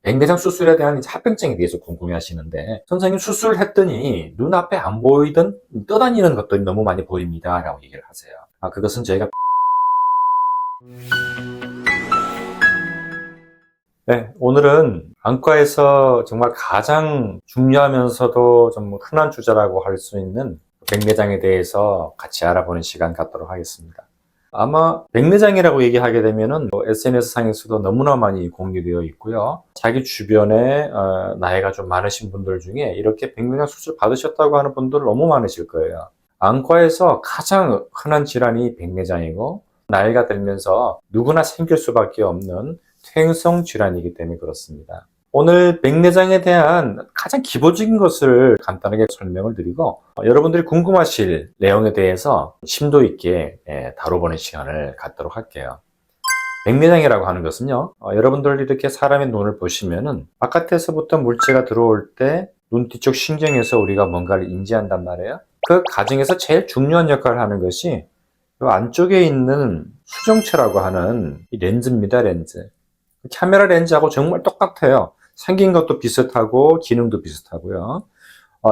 백내장 수술에 대한 이제 합병증에 대해서 궁금해 하시는데, 선생님 수술을 했더니 눈앞에 안 보이던 떠다니는 것들이 너무 많이 보입니다 라고 얘기를 하세요. 그것은 저희가 네, 오늘은 안과에서 정말 가장 중요하면서도 좀 흔한 주제라고 할 수 있는 백내장에 대해서 같이 알아보는 시간 갖도록 하겠습니다. 아마 백내장이라고 얘기하게 되면은 SNS 상에서도 너무나 많이 공유되어 있고요. 자기 주변에 나이가 좀 많으신 분들 중에 이렇게 백내장 수술 받으셨다고 하는 분들 너무 많으실 거예요. 안과에서 가장 흔한 질환이 백내장이고, 나이가 들면서 누구나 생길 수밖에 없는 퇴행성 질환이기 때문에 그렇습니다. 오늘 백내장에 대한 가장 기본적인 것을 간단하게 설명을 드리고, 여러분들이 궁금하실 내용에 대해서 심도 있게 다뤄보는 시간을 갖도록 할게요. 백내장이라고 하는 것은요, 여러분들 이렇게 사람의 눈을 보시면은 바깥에서부터 물체가 들어올 때 눈 뒤쪽 신경에서 우리가 뭔가를 인지한단 말이에요. 그 과정에서 제일 중요한 역할을 하는 것이 이 안쪽에 있는 수정체라고 하는 이 렌즈입니다, 렌즈. 카메라 렌즈하고 정말 똑같아요. 생긴 것도 비슷하고 기능도 비슷하고요.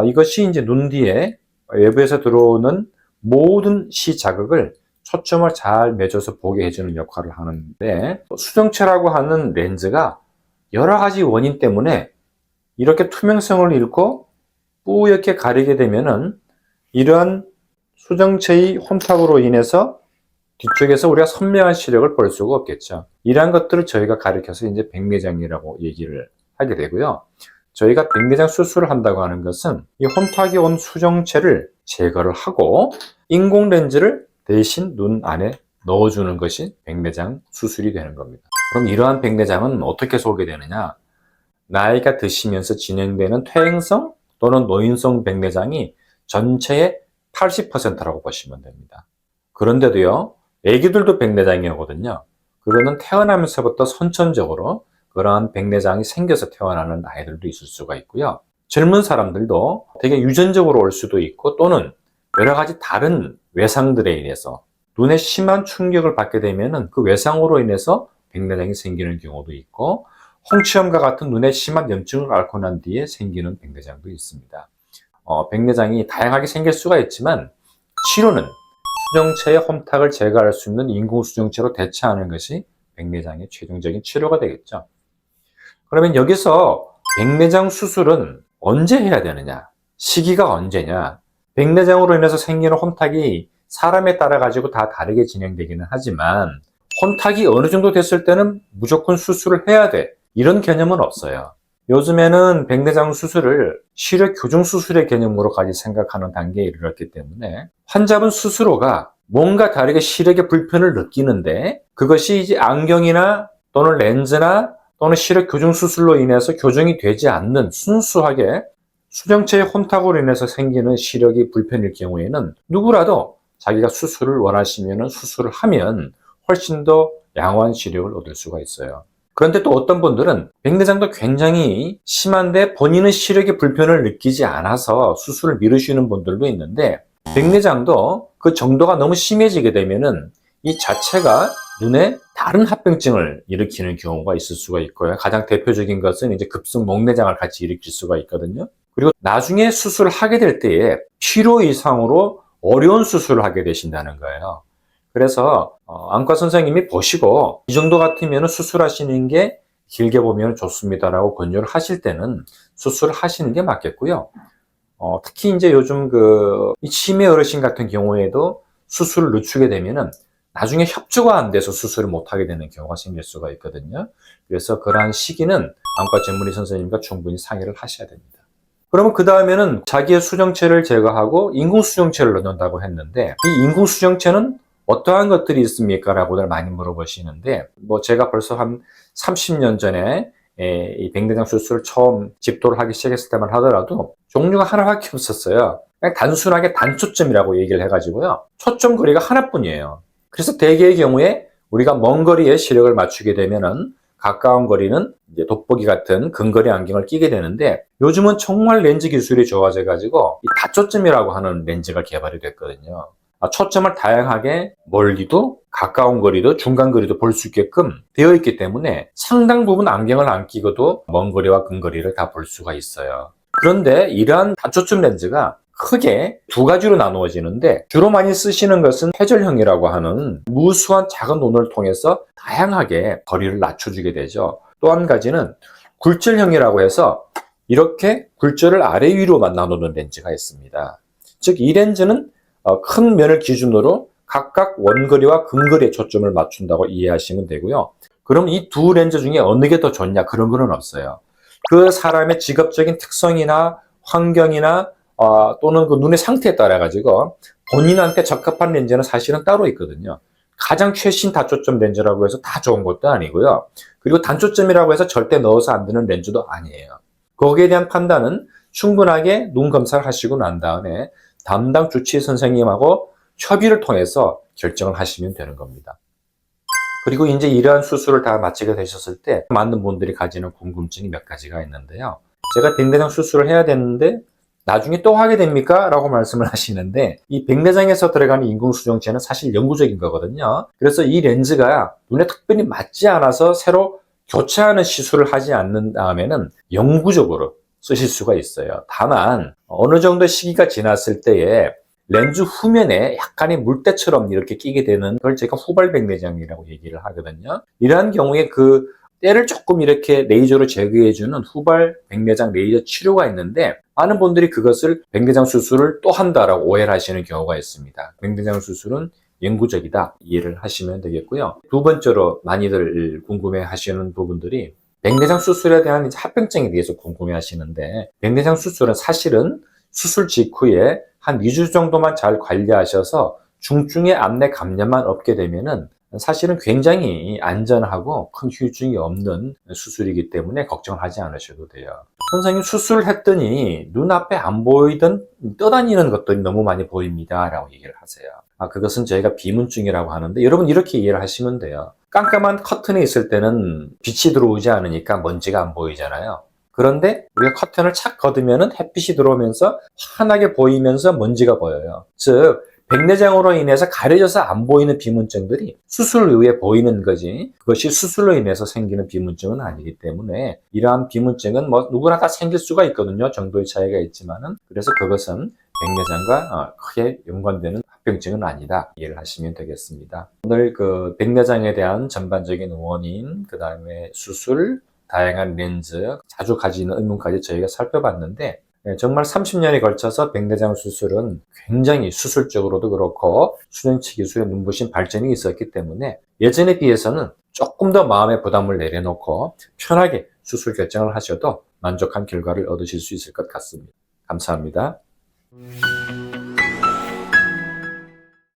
이것이 이제 눈 뒤에 외부에서 들어오는 모든 시자극을 초점을 잘 매줘서 보게 해주는 역할을 하는데, 수정체라고 하는 렌즈가 여러 가지 원인 때문에 이렇게 투명성을 잃고 뿌옇게 가리게 되면은 이러한 수정체의 혼탁으로 인해서 뒤쪽에서 우리가 선명한 시력을 볼 수가 없겠죠. 이러한 것들을 저희가 가리켜서 이제 백내장이라고 얘기를 하게 되고요. 저희가 백내장 수술을 한다고 하는 것은 이 혼탁이 온 수정체를 제거를 하고 인공 렌즈를 대신 눈 안에 넣어주는 것이 백내장 수술이 되는 겁니다. 그럼 이러한 백내장은 어떻게 오게 되느냐? 나이가 드시면서 진행되는 퇴행성 또는 노인성 백내장이 전체의 80%라고 보시면 됩니다. 그런데도요, 애기들도 백내장이 오거든요. 그거는 태어나면서부터 선천적으로 그러한 백내장이 생겨서 태어나는 아이들도 있을 수가 있고요. 젊은 사람들도 되게 유전적으로 올 수도 있고, 또는 여러 가지 다른 외상들에 인해서 눈에 심한 충격을 받게 되면은 그 외상으로 인해서 백내장이 생기는 경우도 있고, 홍치염과 같은 눈에 심한 염증을 앓고 난 뒤에 생기는 백내장도 있습니다. 백내장이 다양하게 생길 수가 있지만 치료는 수정체의 혼탁을 제거할 수 있는 인공 수정체로 대체하는 것이 백내장의 최종적인 치료가 되겠죠. 그러면 여기서 백내장 수술은 언제 해야 되느냐? 시기가 언제냐? 백내장으로 인해서 생기는 혼탁이 사람에 따라 가지고 다 다르게 진행되기는 하지만, 혼탁이 어느 정도 됐을 때는 무조건 수술을 해야 돼, 이런 개념은 없어요. 요즘에는 백내장 수술을 시력 교정 수술의 개념으로까지 생각하는 단계에 이르렀기 때문에 환자분 스스로가 뭔가 다르게 시력의 불편을 느끼는데, 그것이 이제 안경이나 또는 렌즈나 또는 시력 교정 수술로 인해서 교정이 되지 않는 순수하게 수정체의 혼탁으로 인해서 생기는 시력이 불편일 경우에는 누구라도 자기가 수술을 원하시면 수술을 하면 훨씬 더 양호한 시력을 얻을 수가 있어요. 그런데 또 어떤 분들은 백내장도 굉장히 심한데 본인은 시력의 불편을 느끼지 않아서 수술을 미루시는 분들도 있는데, 백내장도 그 정도가 너무 심해지게 되면은 이 자체가 눈에 다른 합병증을 일으키는 경우가 있을 수가 있고요. 가장 대표적인 것은 이제 급성 목내장을 같이 일으킬 수가 있거든요. 그리고 나중에 수술을 하게 될 때에 필요 이상으로 어려운 수술을 하게 되신다는 거예요. 그래서 안과 선생님이 보시고 이 정도 같으면 수술하시는 게 길게 보면 좋습니다라고 권유를 하실 때는 수술을 하시는 게 맞겠고요. 특히 이제 요즘 이 치매 어르신 같은 경우에도 수술을 늦추게 되면은 나중에 협조가 안 돼서 수술을 못 하게 되는 경우가 생길 수가 있거든요. 그래서 그러한 시기는 안과 전문의 선생님과 충분히 상의를 하셔야 됩니다. 그러면 그 다음에는 자기의 수정체를 제거하고 인공 수정체를 넣는다고 했는데, 이 인공 수정체는 어떠한 것들이 있습니까? 라고들 많이 물어보시는데, 제가 벌써 한 30년 전에 이 백내장 수술을 처음 집도를 하기 시작했을 때만 하더라도 종류가 하나밖에 없었어요. 그냥 단순하게 단초점이라고 얘기를 해가지고요. 초점 거리가 하나뿐이에요. 그래서 대개의 경우에 우리가 먼 거리에 시력을 맞추게 되면은 가까운 거리는 이제 돋보기 같은 근거리 안경을 끼게 되는데, 요즘은 정말 렌즈 기술이 좋아져 가지고 이 다초점이라고 하는 렌즈가 개발이 됐거든요. 초점을 다양하게 멀리도 가까운 거리도 중간 거리도 볼 수 있게끔 되어 있기 때문에 상당 부분 안경을 안 끼고도 먼 거리와 근거리를 다 볼 수가 있어요. 그런데 이러한 단초점 렌즈가 크게 두 가지로 나누어지는데 주로 많이 쓰시는 것은 회절형이라고 하는 무수한 작은 눈을 통해서 다양하게 거리를 낮춰주게 되죠. 또 한 가지는 굴절형이라고 해서 이렇게 굴절을 아래 위로만 나누는 렌즈가 있습니다. 즉 이 렌즈는 큰 면을 기준으로 각각 원거리와 근거리에 초점을 맞춘다고 이해하시면 되고요. 그럼 이 두 렌즈 중에 어느 게 더 좋냐 그런 건 없어요. 그 사람의 직업적인 특성이나 환경이나 또는 그 눈의 상태에 따라 가지고 본인한테 적합한 렌즈는 사실은 따로 있거든요. 가장 최신 다초점 렌즈라고 해서 다 좋은 것도 아니고요. 그리고 단초점이라고 해서 절대 넣어서 안 되는 렌즈도 아니에요. 거기에 대한 판단은 충분하게 눈 검사를 하시고 난 다음에 담당 주치의 선생님하고 협의를 통해서 결정을 하시면 되는 겁니다. 그리고 이제 이러한 수술을 다 마치게 되셨을 때 많은 분들이 가지는 궁금증이 몇 가지가 있는데요. 제가 백내장 수술을 해야 되는데 나중에 또 하게 됩니까? 라고 말씀을 하시는데 이 백내장에서 들어가는 인공수정체는 사실 영구적인 거거든요. 그래서 이 렌즈가 눈에 특별히 맞지 않아서 새로 교체하는 시술을 하지 않는 다음에는 영구적으로 쓰실 수가 있어요. 다만 어느 정도 시기가 지났을 때에 렌즈 후면에 약간의 물때처럼 이렇게 끼게 되는 걸 제가 후발 백내장이라고 얘기를 하거든요. 이러한 경우에 그 때를 조금 이렇게 레이저로 제거해주는 후발 백내장 레이저 치료가 있는데 많은 분들이 그것을 백내장 수술을 또 한다라고 오해를 하시는 경우가 있습니다. 백내장 수술은 영구적이다 이해를 하시면 되겠고요. 두 번째로 많이들 궁금해 하시는 부분들이 백내장 수술에 대한 합병증에 대해서 궁금해 하시는데 백내장 수술은 사실은 수술 직후에 한 2주 정도만 잘 관리하셔서 중증의 암내 감염만 없게 되면은 사실은 굉장히 안전하고 큰 후유증이 없는 수술이기 때문에 걱정하지 않으셔도 돼요. 선생님 수술을 했더니 눈앞에 안 보이던 떠다니는 것들이 너무 많이 보입니다 라고 얘기를 하세요. 그것은 저희가 비문증이라고 하는데 여러분 이렇게 이해를 하시면 돼요. 깜깜한 커튼에 있을 때는 빛이 들어오지 않으니까 먼지가 안 보이잖아요. 그런데 우리가 커튼을 착 걷으면 햇빛이 들어오면서 환하게 보이면서 먼지가 보여요. 즉 백내장으로 인해서 가려져서 안 보이는 비문증들이 수술 이후에 보이는 거지 그것이 수술로 인해서 생기는 비문증은 아니기 때문에 이러한 비문증은 뭐 누구나 다 생길 수가 있거든요. 정도의 차이가 있지만은 그래서 그것은 백내장과 크게 연관되는 합병증은 아니다 이해를 하시면 되겠습니다. 오늘 그 백내장에 대한 전반적인 원인, 그 다음에 수술, 다양한 렌즈, 자주 가지는 의문까지 저희가 살펴봤는데 정말 30년에 걸쳐서 백내장 수술은 굉장히 수술적으로도 그렇고 수정치 기술의 눈부신 발전이 있었기 때문에 예전에 비해서는 조금 더 마음의 부담을 내려놓고 편하게 수술 결정을 하셔도 만족한 결과를 얻으실 수 있을 것 같습니다. 감사합니다.